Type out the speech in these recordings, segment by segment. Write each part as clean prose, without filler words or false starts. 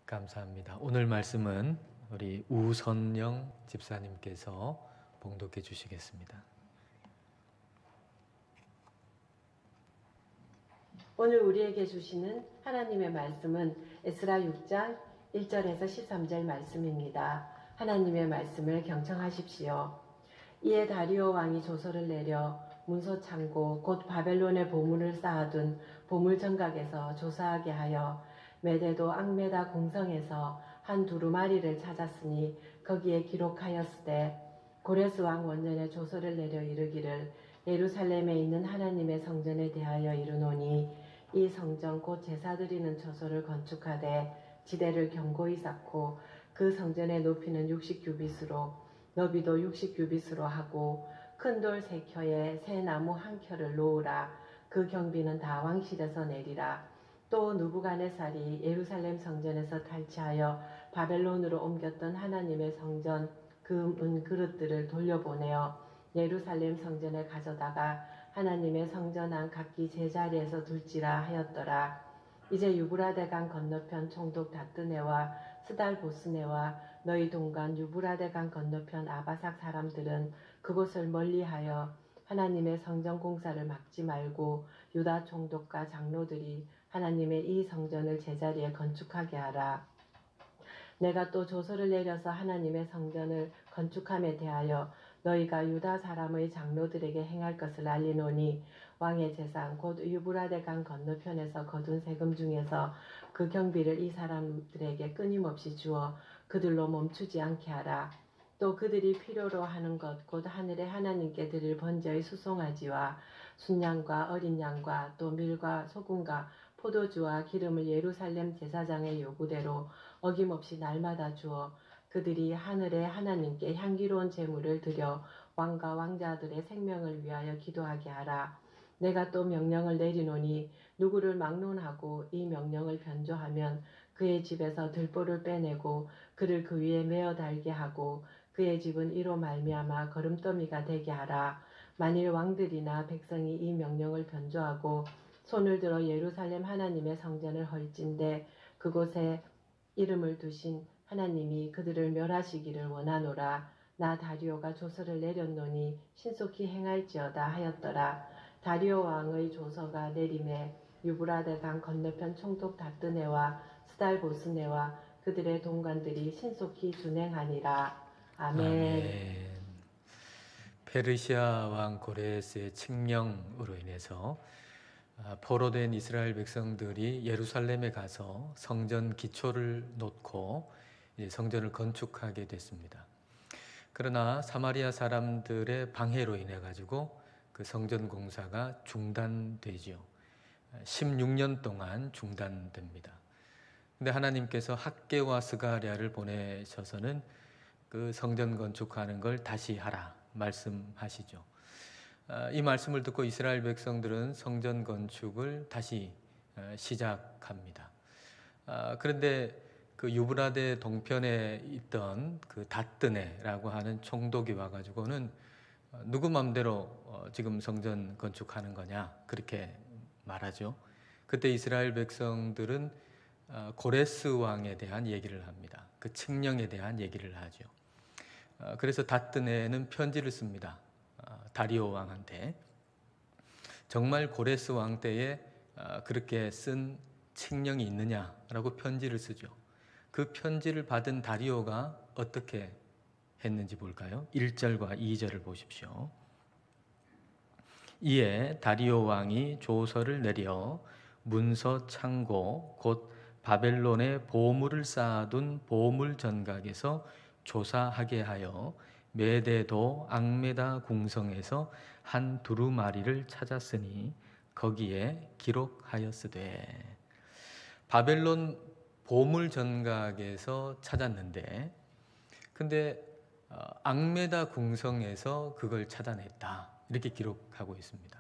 감사합니다. 오늘 말씀은 우리 우선영 집사님께서 봉독해 주시겠습니다. 오늘 우리에게 주시는 하나님의 말씀은 에스라 6장 1절에서 13절 말씀입니다. 하나님의 말씀을 경청하십시오. 이에 다리오 왕이 조서를 내려 문서 창고 곧 바벨론의 보물을 쌓아둔 보물정각에서 조사하게 하여 메대도 앙메다 공성에서 한 두루마리를 찾았으니 거기에 기록하였으되 고레스 왕 원년에 조서를 내려 이르기를 예루살렘에 있는 하나님의 성전에 대하여 이르노니 이 성전 곧 제사 드리는 처소를 건축하되 지대를 견고히 쌓고 그 성전의 높이는 60규빗으로 너비도 60규빗으로 하고 큰 돌 3켜에 새 나무 1켜를 놓으라. 그 경비는 다 왕실에서 내리라. 또 느부갓네살이 예루살렘 성전에서 탈취하여 바벨론으로 옮겼던 하나님의 성전 금, 은 그릇들을 돌려보내어 예루살렘 성전에 가져다가 하나님의 성전 안 각기 제자리에서 둘지라 하였더라. 이제 유브라데강 건너편 총독 다뜨네와 스달보스네와 너희 동간 유브라데강 건너편 아바삭 사람들은 그곳을 멀리하여 하나님의 성전 공사를 막지 말고 유다 총독과 장로들이 하나님의 이 성전을 제자리에 건축하게 하라. 내가 또 조서를 내려서 하나님의 성전을 건축함에 대하여 너희가 유다 사람의 장로들에게 행할 것을 알리노니 왕의 재산 곧 유브라데강 건너편에서 거둔 세금 중에서 그 경비를 이 사람들에게 끊임없이 주어 그들로 멈추지 않게 하라. 또 그들이 필요로 하는 것 곧 하늘의 하나님께 드릴 번제의 수송아지와 순양과 어린 양과 또 밀과 소금과 포도주와 기름을 예루살렘 제사장의 요구대로 어김없이 날마다 주어 그들이 하늘의 하나님께 향기로운 제물을 드려 왕과 왕자들의 생명을 위하여 기도하게 하라. 내가 또 명령을 내리노니 누구를 막론하고 이 명령을 변조하면 그의 집에서 들보를 빼내고 그를 그 위에 메어 달게 하고 그의 집은 이로 말미암아 거름더미가 되게 하라. 만일 왕들이나 백성이 이 명령을 변조하고 손을 들어 예루살렘 하나님의 성전을 헐진대 그곳에 이름을 두신 하나님이 그들을 멸하시기를 원하노라. 나 다리오가 조서를 내렸노니 신속히 행할지어다 하였더라. 다리오 왕의 조서가 내림에 유브라데강 건너편 총독 다뜨네와 스달보스네와 그들의 동관들이 신속히 준행하니라. 아멘. 페르시아 왕 고레스의 칙령으로 인해서 포로된 이스라엘 백성들이 예루살렘에 가서 성전 기초를 놓고 성전을 건축하게 됐습니다. 그러나 사마리아 사람들의 방해로 인해 가지고 그 성전 공사가 중단되죠. 16년 동안 중단됩니다. 근데 하나님께서 학개와 스가랴를 보내셔서는 그 성전 건축하는 걸 다시 하라 말씀하시죠. 이 말씀을 듣고 이스라엘 백성들은 성전 건축을 다시 시작합니다. 그런데 그 유브라데 동편에 있던 그 다뜨네라고 하는 총독이 와가지고는 누구 맘대로 지금 성전 건축하는 거냐 그렇게 말하죠. 그때 이스라엘 백성들은 고레스 왕에 대한 얘기를 합니다. 그 칙령에 대한 얘기를 하죠. 그래서 다뜨네는 편지를 씁니다. 다리오 왕한테. 정말 고레스 왕 때에 그렇게 쓴 칙령이 있느냐라고 편지를 쓰죠. 그 편지를 받은 다리오가 어떻게 했는지 볼까요? 1절과 2절을 보십시오. 이에 다리오 왕이 조서를 내려 문서 창고 곧 바벨론의 보물을 쌓아둔 보물 전각에서 조사하게 하여 메대도 앙메다 궁성에서 한 두루마리를 찾았으니 거기에 기록하였으되. 바벨론 보물 전각에서 찾았는데 근데 앙메다 궁성에서 그걸 찾아냈다 이렇게 기록하고 있습니다.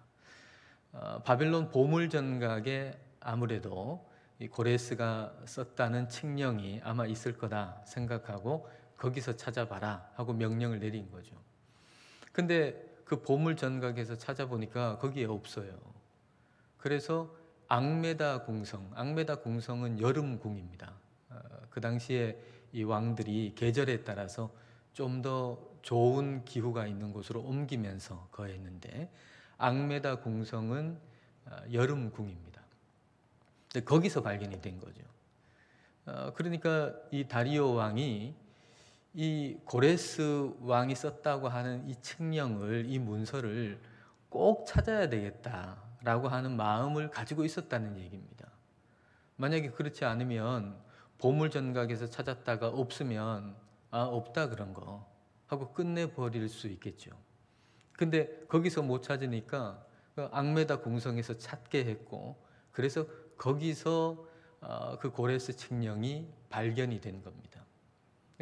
바벨론 보물 전각에 아무래도 이 고레스가 썼다는 칙령이 아마 있을 거다 생각하고 거기서 찾아봐라 하고 명령을 내린 거죠. 근데 그 보물 전각에서 찾아보니까 거기에 없어요. 그래서 앙메다 궁성은 여름궁입니다. 그 당시에 이 왕들이 계절에 따라서 좀 더 좋은 기후가 있는 곳으로 옮기면서 거했는데, 앙메다 궁성은 여름 궁입니다. 근데 거기서 발견이 된 거죠. 그러니까 이 다리오 왕이 이 고레스 왕이 썼다고 하는 이 칙령을, 이 문서를 꼭 찾아야 되겠다라고 하는 마음을 가지고 있었다는 얘기입니다. 만약에 그렇지 않으면 보물전각에서 찾았다가 없으면 없다 그런 거 하고 끝내버릴 수 있겠죠. 근데 거기서 못 찾으니까 그 앙메다 궁성에서 찾게 했고, 그래서 거기서 그 고레스 칙령이 발견이 된 겁니다.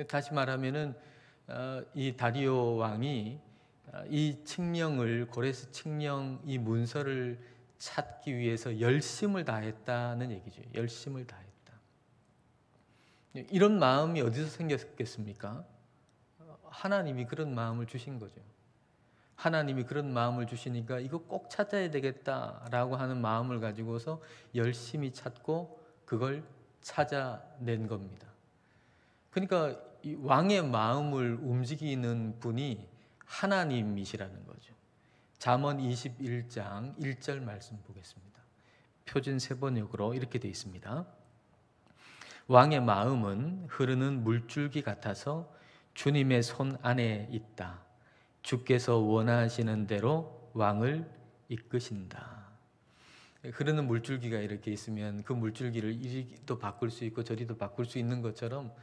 다시 말하면은 이 다리오 왕이 이 칙령을, 고레스 칙령 이 문서를 찾기 위해서 열심을 다했다는 얘기죠. 열심을 다했다. 이런 마음이 어디서 생겼겠습니까? 하나님이 그런 마음을 주신 거죠. 하나님이 그런 마음을 주시니까 이거 꼭 찾아야 되겠다라고 하는 마음을 가지고서 열심히 찾고 그걸 찾아낸 겁니다. 그러니까 이 왕의 마음을 움직이는 분이 하나님이시라는 거죠. 잠언 21장 1절 말씀 보겠습니다. 표준 세번역으로 이렇게 되어 있습니다. 왕의 마음은 흐르는 물줄기 같아서 주님의 손 안에 있다. 주께서 원하시는 대로 왕을 이끄신다. 흐르는 물줄기가 이렇게 있으면 그 물줄기를 이리도 바꿀 수 있고 저리도 바꿀 수 있는 것처럼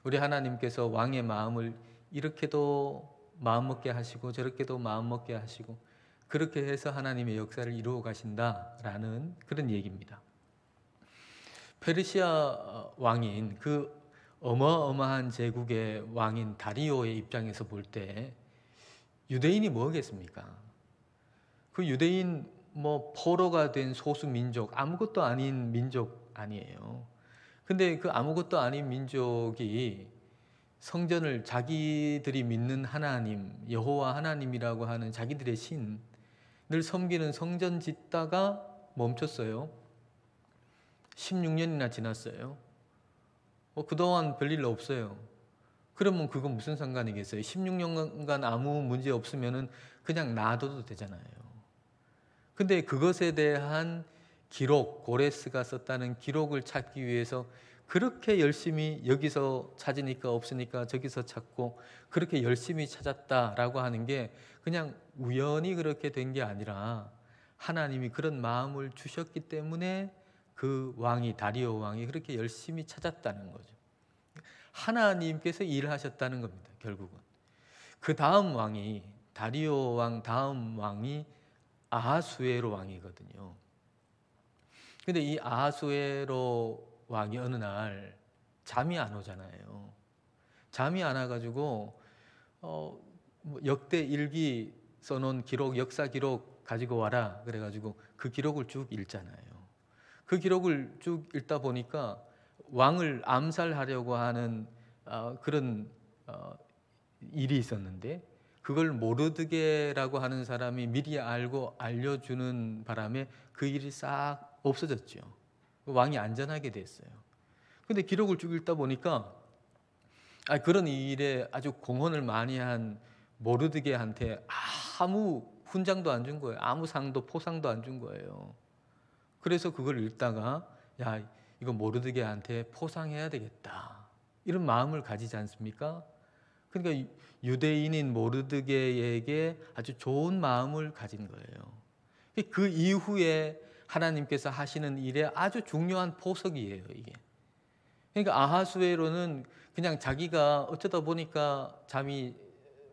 우리 하나님께서 왕의 마음을 이렇게도 마음먹게 하시고 저렇게도 마음먹게 하시고 그렇게 해서 하나님의 역사를 이루어 가신다라는 그런 얘기입니다. 페르시아 왕인 그 어마어마한 제국의 왕인 다리오의 입장에서 볼 때 유대인이 뭐겠습니까? 그 유대인 포로가 된 소수 민족, 아무것도 아닌 민족 아니에요. 근데 그 아무것도 아닌 민족이 성전을, 자기들이 믿는 하나님, 여호와 하나님이라고 하는 자기들의 신을 섬기는 성전 짓다가 멈췄어요. 16년이나 지났어요. 그동안 별일 없어요. 그러면 그건 무슨 상관이겠어요? 16년간 아무 문제 없으면 그냥 놔둬도 되잖아요. 근데 그것에 대한 기록, 고레스가 썼다는 기록을 찾기 위해서 그렇게 열심히 여기서 찾으니까 없으니까 저기서 찾고 그렇게 열심히 찾았다라고 하는 게 그냥 우연히 그렇게 된 게 아니라 하나님이 그런 마음을 주셨기 때문에 그 왕이, 다리오 왕이 그렇게 열심히 찾았다는 거죠. 하나님께서 일하셨다는 겁니다. 결국은 그 다음 왕이, 다리오 왕 다음 왕이 아하수에로 왕이거든요. 근데 이 아하수에로 왕이 어느 날 잠이 안 오잖아요. 잠이 안 와가지고 역대 일기 써놓은 기록, 역사 기록 가지고 와라 그래가지고 그 기록을 쭉 읽잖아요. 그 기록을 쭉 읽다 보니까 왕을 암살하려고 하는 그런 일이 있었는데 그걸 모르드게라고 하는 사람이 미리 알고 알려주는 바람에 그 일이 싹 없어졌죠. 왕이 안전하게 됐어요. 근데 기록을 쭉 읽다 보니까 그런 일에 아주 공헌을 많이 한 모르드게한테 아무 훈장도 안 준 거예요. 아무 상도 포상도 안 준 거예요. 그래서 그걸 읽다가 이거 모르드게한테 포상해야 되겠다 이런 마음을 가지지 않습니까? 그러니까 유대인인 모르드게에게 아주 좋은 마음을 가진 거예요. 그 이후에 하나님께서 하시는 일에 아주 중요한 포석이에요, 이게. 그러니까 아하수에로는 그냥 자기가 어쩌다 보니까 잠이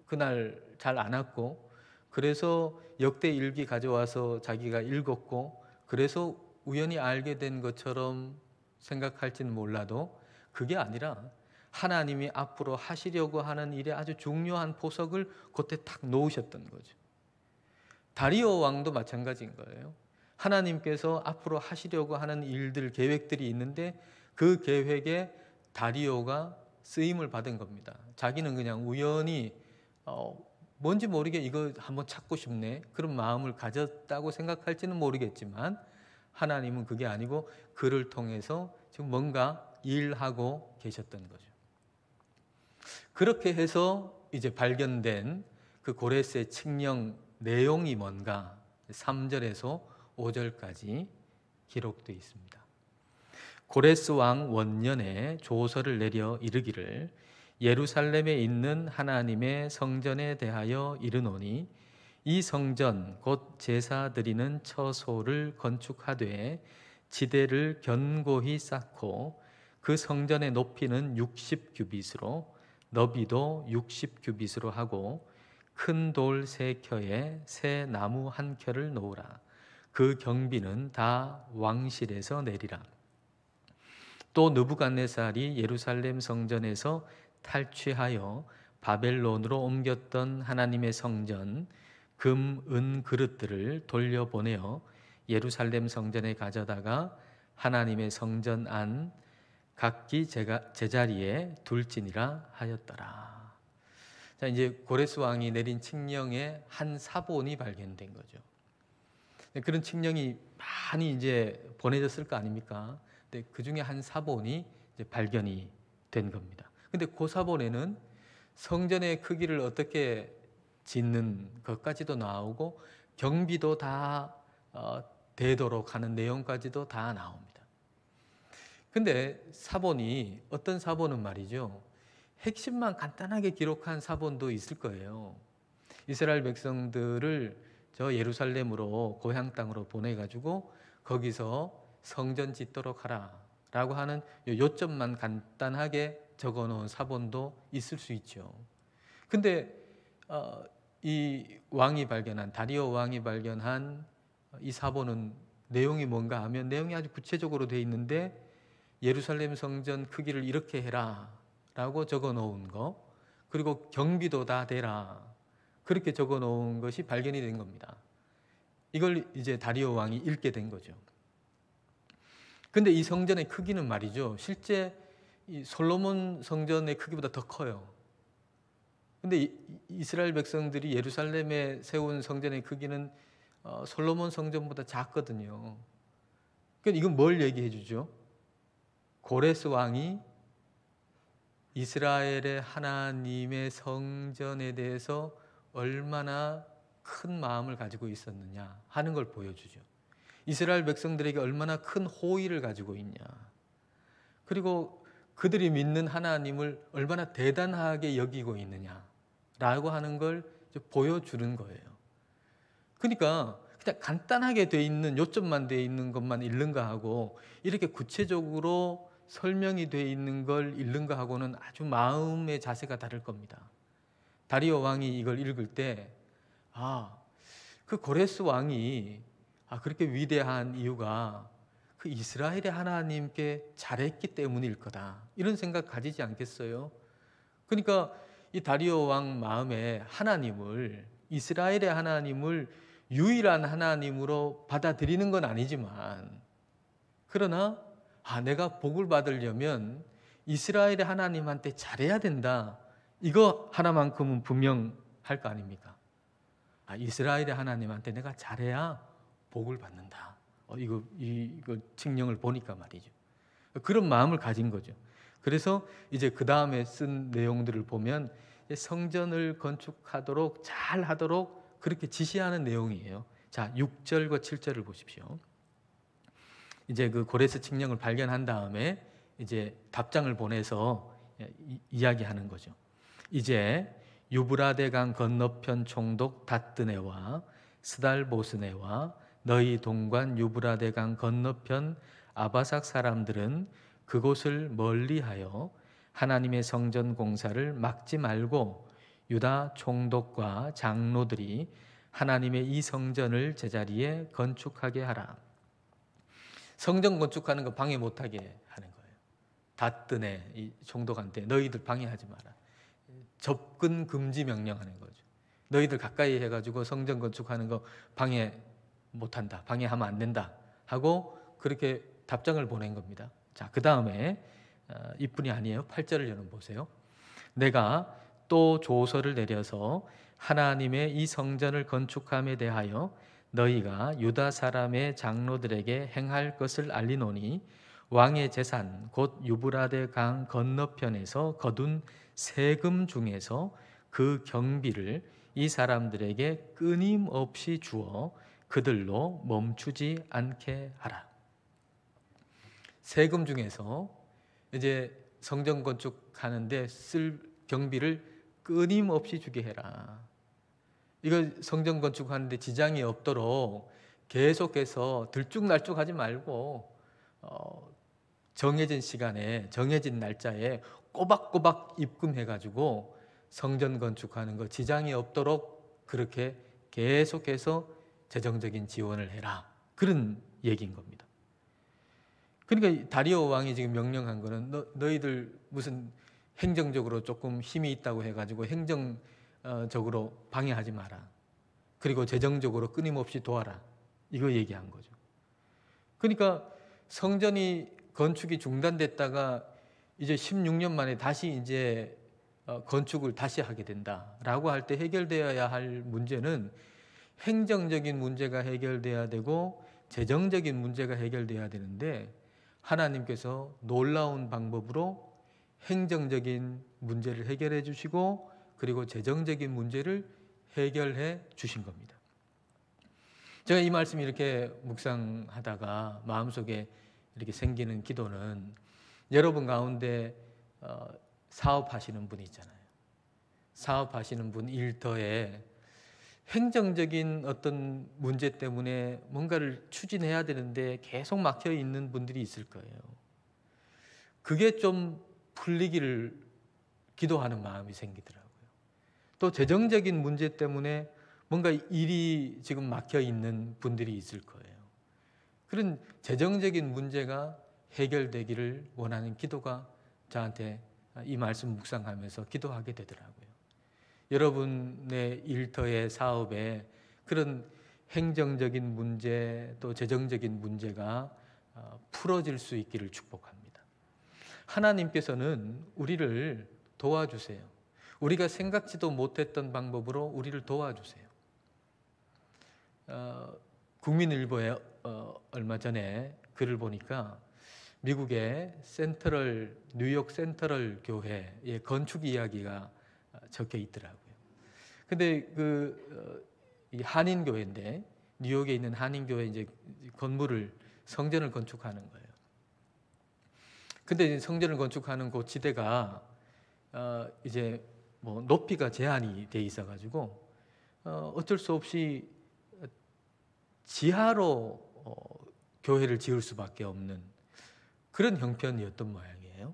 그날 잘 안 왔고 그래서 역대 일기 가져와서 자기가 읽었고 그래서 우연히 알게 된 것처럼 생각할지는 몰라도 그게 아니라 하나님이 앞으로 하시려고 하는 일에 아주 중요한 포석을 그때 탁 놓으셨던 거죠. 다리오 왕도 마찬가지인 거예요. 하나님께서 앞으로 하시려고 하는 일들, 계획들이 있는데 그 계획에 다리오가 쓰임을 받은 겁니다. 자기는 그냥 우연히 뭔지 모르게 이거 한번 찾고 싶네 그런 마음을 가졌다고 생각할지는 모르겠지만 하나님은 그게 아니고 그를 통해서 지금 뭔가 일하고 계셨던 거죠. 그렇게 해서 이제 발견된 그 고레스의 칙령 내용이 뭔가 3절에서 5절까지 기록되어 있습니다. 고레스 왕 원년에 조서를 내려 이르기를 예루살렘에 있는 하나님의 성전에 대하여 이르노니 이 성전 곧 제사 드리는 처소를 건축하되 지대를 견고히 쌓고 그 성전의 높이는 60규빗으로 너비도 60규빗으로 하고 큰 돌 3켜에 새 나무 1켜를 놓으라. 그 경비는 다 왕실에서 내리라. 또 느부갓네살이 예루살렘 성전에서 탈취하여 바벨론으로 옮겼던 하나님의 성전 금, 은 그릇들을 돌려보내어 예루살렘 성전에 가져다가 하나님의 성전 안 각기 제자리에 둘지니라 하였더라. 자, 이제 고레스 왕이 내린 칙령의 한 사본이 발견된 거죠. 그런 칙령이 많이 이제 보내졌을 거 아닙니까? 근데 그 중에 한 사본이 이제 발견이 된 겁니다. 근데 그 사본에는 성전의 크기를 어떻게 짓는 것까지도 나오고 경비도 다 되도록 하는 내용까지도 다 나옵니다. 근데 사본이 어떤 사본은 말이죠. 핵심만 간단하게 기록한 사본도 있을 거예요. 이스라엘 백성들을 저 예루살렘으로 고향 땅으로 보내가지고 거기서 성전 짓도록 하라 라고 하는 요점만 간단하게 적어놓은 사본도 있을 수 있죠. 근데 이 왕이 발견한 다리오 왕이 발견한 이 사본은 내용이 뭔가 하면 내용이 아주 구체적으로 되어 있는데 예루살렘 성전 크기를 이렇게 해라 라고 적어 놓은 거, 그리고 경비도 다 대라 그렇게 적어 놓은 것이 발견이 된 겁니다. 이걸 이제 다리오 왕이 읽게 된 거죠. 근데 이 성전의 크기는 말이죠, 실제 이 솔로몬 성전의 크기보다 더 커요. 근데 이스라엘 백성들이 예루살렘에 세운 성전의 크기는 솔로몬 성전보다 작거든요. 그러니까 이건 뭘 얘기해 주죠? 고레스 왕이 이스라엘의 하나님의 성전에 대해서 얼마나 큰 마음을 가지고 있었느냐 하는 걸 보여주죠. 이스라엘 백성들에게 얼마나 큰 호의를 가지고 있냐, 그리고 그들이 믿는 하나님을 얼마나 대단하게 여기고 있느냐라고 하는 걸 보여주는 거예요. 그러니까 그냥 간단하게 돼 있는 요점만 돼 있는 것만 읽는가 하고 이렇게 구체적으로 설명이 돼 있는 걸 읽는가 하고는 아주 마음의 자세가 다를 겁니다. 다리오 왕이 이걸 읽을 때 그 고레스 왕이 그렇게 위대한 이유가 그 이스라엘의 하나님께 잘했기 때문일 거다, 이런 생각 가지지 않겠어요? 그러니까 이 다리오 왕 마음에 하나님을, 이스라엘의 하나님을 유일한 하나님으로 받아들이는 건 아니지만, 그러나 내가 복을 받으려면 이스라엘의 하나님한테 잘해야 된다, 이거 하나만큼은 분명할 거 아닙니까? 이스라엘의 하나님한테 내가 잘해야 복을 받는다. 이거 칙령을 보니까 말이죠. 그런 마음을 가진 거죠. 그래서 이제 그 다음에 쓴 내용들을 보면 성전을 건축하도록 잘 하도록 그렇게 지시하는 내용이에요. 자, 6절과 7절을 보십시오. 이제 그 고레스 칙령을 발견한 다음에 이제 답장을 보내서 이야기하는 거죠. 이제 유브라데강 건너편 총독 다뜨네와 스달보스네와 너희 동관 유브라데강 건너편 아바삭 사람들은 그곳을 멀리하여 하나님의 성전 공사를 막지 말고 유다 총독과 장로들이 하나님의 이 성전을 제자리에 건축하게 하라. 성전 건축하는 거 방해 못하게 하는 거예요. 다뜨네 이 총독한테 너희들 방해하지 마라. 접근 금지 명령하는 거죠. 너희들 가까이 해가지고 성전 건축하는 거 방해 못한다, 방해하면 안 된다 하고 그렇게 답장을 보낸 겁니다. 자, 그 다음에 이뿐이 아니에요. 8절을 여러분 보세요. 내가 또 조서를 내려서 하나님의 이 성전을 건축함에 대하여 너희가 유다 사람의 장로들에게 행할 것을 알리노니 왕의 재산 곧 유브라데 강 건너편에서 거둔 세금 중에서 그 경비를 이 사람들에게 끊임없이 주어 그들로 멈추지 않게 하라. 세금 중에서 이제 성전 건축하는데 쓸 경비를 끊임없이 주게 해라. 이거 성전 건축하는데 지장이 없도록 계속해서 들쭉날쭉하지 말고 정해진 시간에 정해진 날짜에 꼬박꼬박 입금해가지고 성전 건축하는 거 지장이 없도록 그렇게 계속해서 재정적인 지원을 해라. 그런 얘기인 겁니다. 그러니까 다리오 왕이 지금 명령한 거는 너희들 무슨 행정적으로 조금 힘이 있다고 해가지고 행정적으로 방해하지 마라. 그리고 재정적으로 끊임없이 도와라. 이거 얘기한 거죠. 그러니까 성전이 건축이 중단됐다가 이제 16년 만에 다시 이제 건축을 다시 하게 된다라고 할 때 해결되어야 할 문제는 행정적인 문제가 해결돼야 되고 재정적인 문제가 해결돼야 되는데 하나님께서 놀라운 방법으로 행정적인 문제를 해결해 주시고 그리고 재정적인 문제를 해결해 주신 겁니다. 제가 이 말씀 이렇게 묵상하다가 마음속에 이렇게 생기는 기도는 여러분 가운데 사업하시는 분이 있잖아요. 사업하시는 분 일터에 행정적인 어떤 문제 때문에 뭔가를 추진해야 되는데 계속 막혀 있는 분들이 있을 거예요. 그게 좀 풀리기를 기도하는 마음이 생기더라고요. 또 재정적인 문제 때문에 뭔가 일이 지금 막혀 있는 분들이 있을 거예요. 그런 재정적인 문제가 해결되기를 원하는 기도가 저한테 이 말씀 묵상하면서 기도하게 되더라고요. 여러분의 일터의 사업에 그런 행정적인 문제 또 재정적인 문제가 풀어질 수 있기를 축복합니다. 하나님께서는 우리를 도와주세요. 우리가 생각지도 못했던 방법으로 우리를 도와주세요. 국민일보에 얼마 전에 글을 보니까 미국의 뉴욕 센트럴 교회의 건축 이야기가 적혀 있더라고요. 근데 이 한인교회인데 뉴욕에 있는 한인교회 이제 성전을 건축하는 거예요. 근데 성전을 건축하는 그 지대가 이제 뭐 높이가 제한이 돼 있어가지고 어쩔 수 없이 지하로 교회를 지을 수밖에 없는 그런 형편이었던 모양이에요.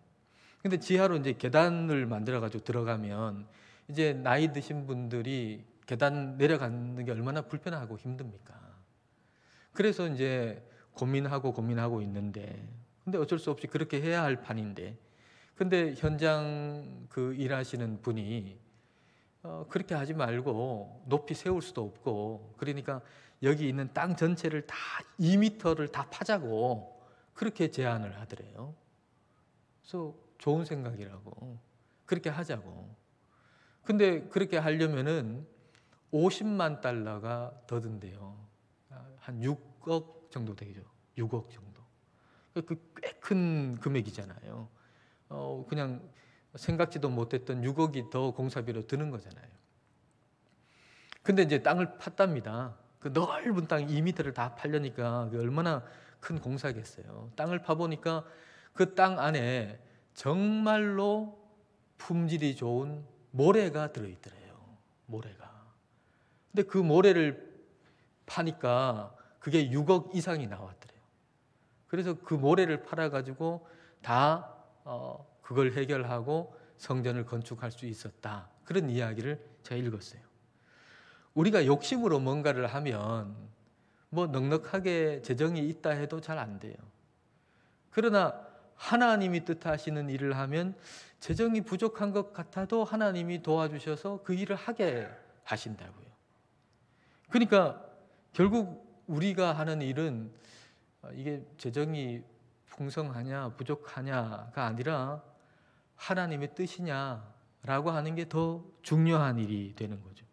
근데 지하로 이제 계단을 만들어가지고 들어가면 이제 나이 드신 분들이 계단 내려가는 게 얼마나 불편하고 힘듭니까? 그래서 이제 고민하고 있는데, 근데 어쩔 수 없이 그렇게 해야 할 판인데, 근데 현장 일하시는 분이 그렇게 하지 말고 높이 세울 수도 없고, 그러니까 여기 있는 땅 전체를 다 2m를 다 파자고 그렇게 제안을 하더래요. 그래서 좋은 생각이라고, 그렇게 하자고. 근데 그렇게 하려면은 50만 달러가 더 든대요. 한 6억 정도 되죠. 6억 정도. 꽤 큰 금액이잖아요. 그냥 생각지도 못했던 6억이 더 공사비로 드는 거잖아요. 근데 이제 땅을 팠답니다. 그 넓은 땅 2m를 다 파려니까 얼마나 큰 공사겠어요. 땅을 파보니까 그 땅 안에 정말로 품질이 좋은 모래가 들어있더래요. 모래가. 근데 그 모래를 파니까 그게 6억 이상이 나왔더래요. 그래서 그 모래를 팔아가지고 다 그걸 해결하고 성전을 건축할 수 있었다. 그런 이야기를 제가 읽었어요. 우리가 욕심으로 뭔가를 하면 뭐 넉넉하게 재정이 있다 해도 잘 안 돼요. 그러나 하나님이 뜻하시는 일을 하면 재정이 부족한 것 같아도 하나님이 도와주셔서 그 일을 하게 하신다고요. 그러니까 결국 우리가 하는 일은 이게 재정이 풍성하냐 부족하냐가 아니라 하나님의 뜻이냐라고 하는 게 더 중요한 일이 되는 거죠.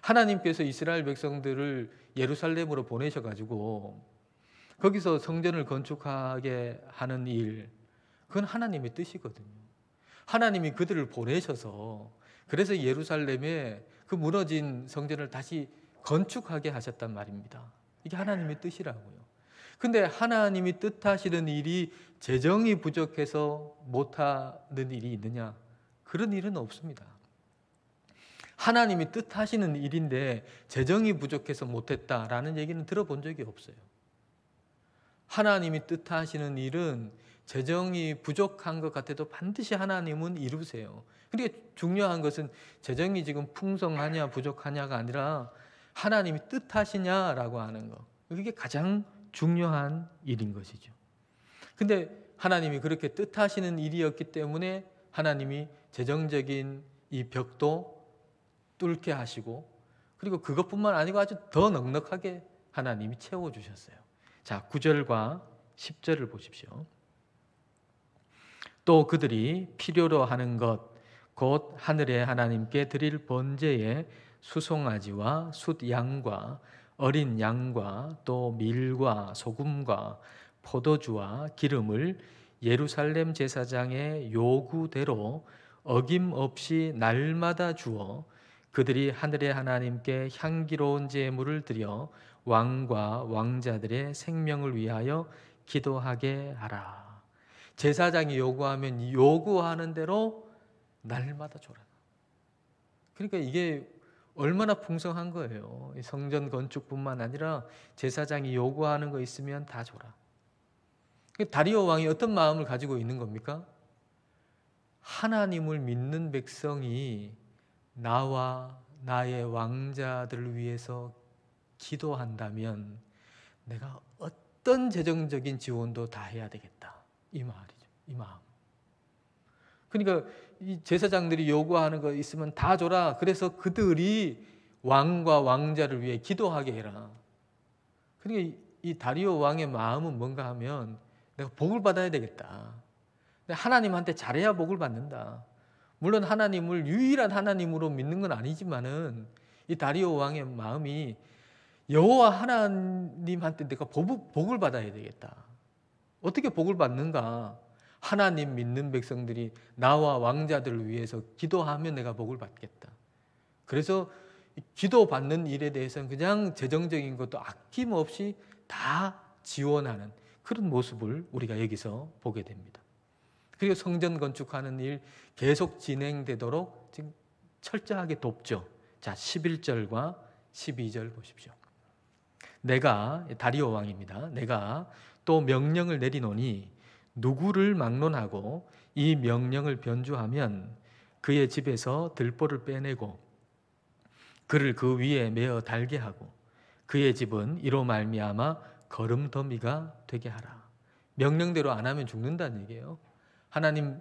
하나님께서 이스라엘 백성들을 예루살렘으로 보내셔가지고 거기서 성전을 건축하게 하는 일, 그건 하나님의 뜻이거든요. 하나님이 그들을 보내셔서 그래서 예루살렘에 그 무너진 성전을 다시 건축하게 하셨단 말입니다. 이게 하나님의 뜻이라고요. 근데 하나님이 뜻하시는 일이 재정이 부족해서 못하는 일이 있느냐? 그런 일은 없습니다. 하나님이 뜻하시는 일인데 재정이 부족해서 못했다라는 얘기는 들어본 적이 없어요. 하나님이 뜻하시는 일은 재정이 부족한 것 같아도 반드시 하나님은 이루세요. 그러니까 중요한 것은 재정이 지금 풍성하냐 부족하냐가 아니라 하나님이 뜻하시냐라고 하는 거. 그게 가장 중요한 일인 것이죠. 근데 하나님이 그렇게 뜻하시는 일이었기 때문에 하나님이 재정적인 이 벽도 뚫게 하시고, 그리고 그것뿐만 아니고 아주 더 넉넉하게 하나님이 채워주셨어요. 자, 9절과 10절을 보십시오. 또 그들이 필요로 하는 것 곧 하늘의 하나님께 드릴 번제에 수송아지와 숫양과 어린 양과 또 밀과 소금과 포도주와 기름을 예루살렘 제사장의 요구대로 어김없이 날마다 주어 그들이 하늘의 하나님께 향기로운 제물을 드려 왕과 왕자들의 생명을 위하여 기도하게 하라. 제사장이 요구하면 요구하는 대로 날마다 줘라. 그러니까 이게 얼마나 풍성한 거예요. 성전 건축뿐만 아니라 제사장이 요구하는 거 있으면 다 줘라. 다리오 왕이 어떤 마음을 가지고 있는 겁니까? 하나님을 믿는 백성이 나와 나의 왕자들을 위해서 기도한다면 내가 어떤 재정적인 지원도 다 해야 되겠다. 이 말이죠. 이 마음. 그러니까 이 제사장들이 요구하는 거 있으면 다 줘라. 그래서 그들이 왕과 왕자를 위해 기도하게 해라. 그러니까 이 다리오 왕의 마음은 뭔가 하면 내가 복을 받아야 되겠다. 하나님한테 잘해야 복을 받는다. 물론 하나님을 유일한 하나님으로 믿는 건 아니지만은 이 다리오 왕의 마음이 여호와 하나님한테 내가 복을 받아야 되겠다. 어떻게 복을 받는가? 하나님 믿는 백성들이 나와 왕자들을 위해서 기도하면 내가 복을 받겠다. 그래서 기도받는 일에 대해서는 그냥 재정적인 것도 아낌없이 다 지원하는 그런 모습을 우리가 여기서 보게 됩니다. 그리고 성전 건축하는 일 계속 진행되도록 지금 철저하게 돕죠. 자, 11절과 12절 보십시오. 내가, 다리오 왕입니다. 내가 또 명령을 내리노니 누구를 막론하고 이 명령을 변주하면 그의 집에서 들보를 빼내고 그를 그 위에 메어 달게 하고 그의 집은 이로 말미암아 거름더미가 되게 하라. 명령대로 안 하면 죽는다는 얘기예요. 하나님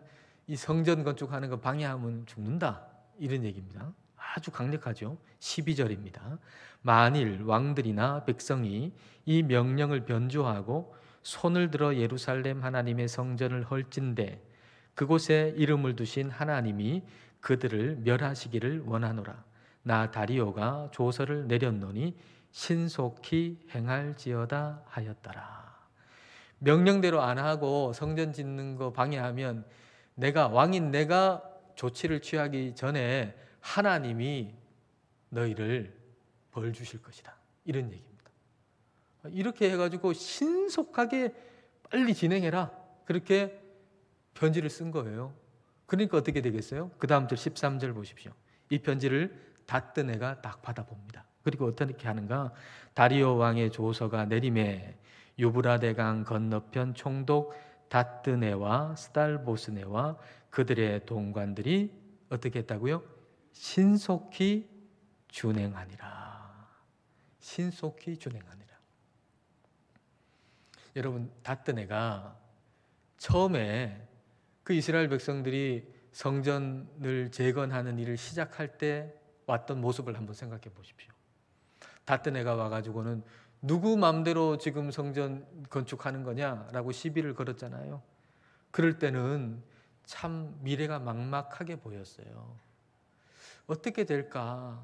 이 성전 건축하는 거 방해하면 죽는다. 이런 얘기입니다. 아주 강력하죠. 12절입니다. 만일 왕들이나 백성이 이 명령을 변조하고 손을 들어 예루살렘 하나님의 성전을 헐진대 그곳에 이름을 두신 하나님이 그들을 멸하시기를 원하노라. 나 다리오가 조서를 내렸노니 신속히 행할지어다 하였더라. 명령대로 안 하고 성전 짓는 거 방해하면 왕인 내가 조치를 취하기 전에 하나님이 너희를 벌 주실 것이다. 이런 얘기입니다. 이렇게 해가지고 신속하게 빨리 진행해라. 그렇게 편지를 쓴 거예요. 그러니까 어떻게 되겠어요? 그 다음 절 13절 보십시오. 이 편지를 닷드네가 딱 받아봅니다. 그리고 어떻게 하는가? 다리오 왕의 조서가 내림에 유브라데강 건너편 총독 닷드네와 스달보스네와 그들의 동관들이 어떻게 했다고요? 신속히 준행하니라. 신속히 준행하니라. 여러분, 닷드네가 처음에 그 이스라엘 백성들이 성전을 재건하는 일을 시작할 때 왔던 모습을 한번 생각해 보십시오. 닷드네가 와가지고는 누구 마음대로 지금 성전 건축하는 거냐라고 시비를 걸었잖아요. 그럴 때는 참 미래가 막막하게 보였어요. 어떻게 될까?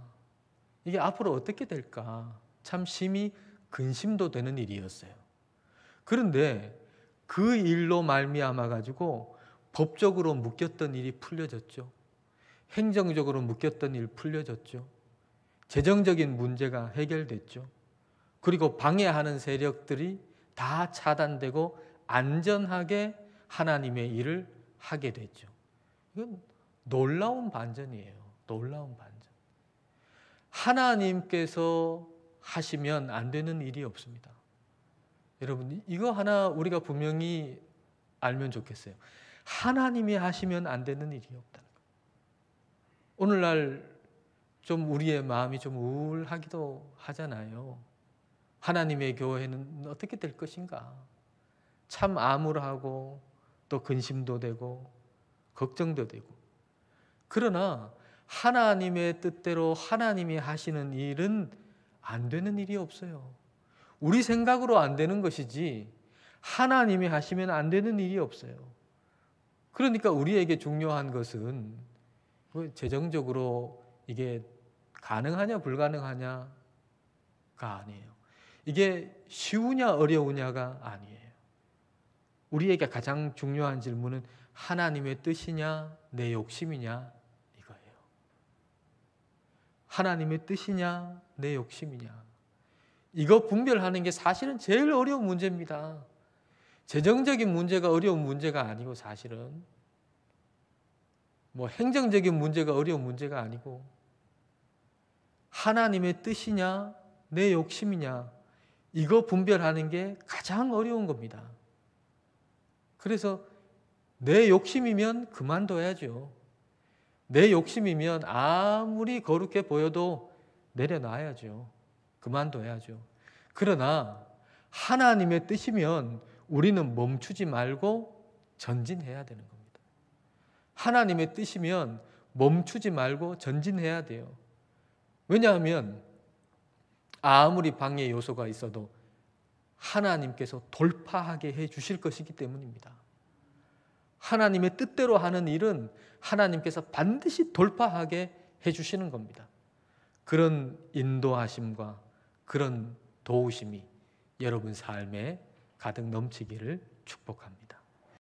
이게 앞으로 어떻게 될까? 참 심히 근심도 되는 일이었어요. 그런데 그 일로 말미암아 가지고 법적으로 묶였던 일이 풀려졌죠. 행정적으로 묶였던 일 풀려졌죠. 재정적인 문제가 해결됐죠. 그리고 방해하는 세력들이 다 차단되고 안전하게 하나님의 일을 하게 됐죠. 이건 놀라운 반전이에요. 놀라운 반전. 하나님께서 하시면 안 되는 일이 없습니다. 여러분, 이거 하나 우리가 분명히 알면 좋겠어요. 하나님이 하시면 안 되는 일이 없다는 거예요. 오늘날 좀 우리의 마음이 좀 우울하기도 하잖아요. 하나님의 교회는 어떻게 될 것인가? 참 암울하고 또 근심도 되고 걱정도 되고. 그러나 하나님의 뜻대로 하나님이 하시는 일은 안 되는 일이 없어요. 우리 생각으로 안 되는 것이지 하나님이 하시면 안 되는 일이 없어요. 그러니까 우리에게 중요한 것은 재정적으로 이게 가능하냐 불가능하냐가 아니에요. 이게 쉬우냐 어려우냐가 아니에요. 우리에게 가장 중요한 질문은 하나님의 뜻이냐 내 욕심이냐 이거예요. 하나님의 뜻이냐 내 욕심이냐. 이거 분별하는 게 사실은 제일 어려운 문제입니다. 재정적인 문제가 어려운 문제가 아니고 사실은 뭐 행정적인 문제가 어려운 문제가 아니고 하나님의 뜻이냐 내 욕심이냐 이거 분별하는 게 가장 어려운 겁니다. 그래서 내 욕심이면 그만둬야죠. 내 욕심이면 아무리 거룩해 보여도 내려놔야죠. 그만둬야죠. 그러나 하나님의 뜻이면 우리는 멈추지 말고 전진해야 되는 겁니다. 하나님의 뜻이면 멈추지 말고 전진해야 돼요. 왜냐하면 아무리 방해 요소가 있어도 하나님께서 돌파하게 해 주실 것이기 때문입니다. 하나님의 뜻대로 하는 일은 하나님께서 반드시 돌파하게 해 주시는 겁니다. 그런 인도하심과 그런 도우심이 여러분 삶에 가득 넘치기를 축복합니다.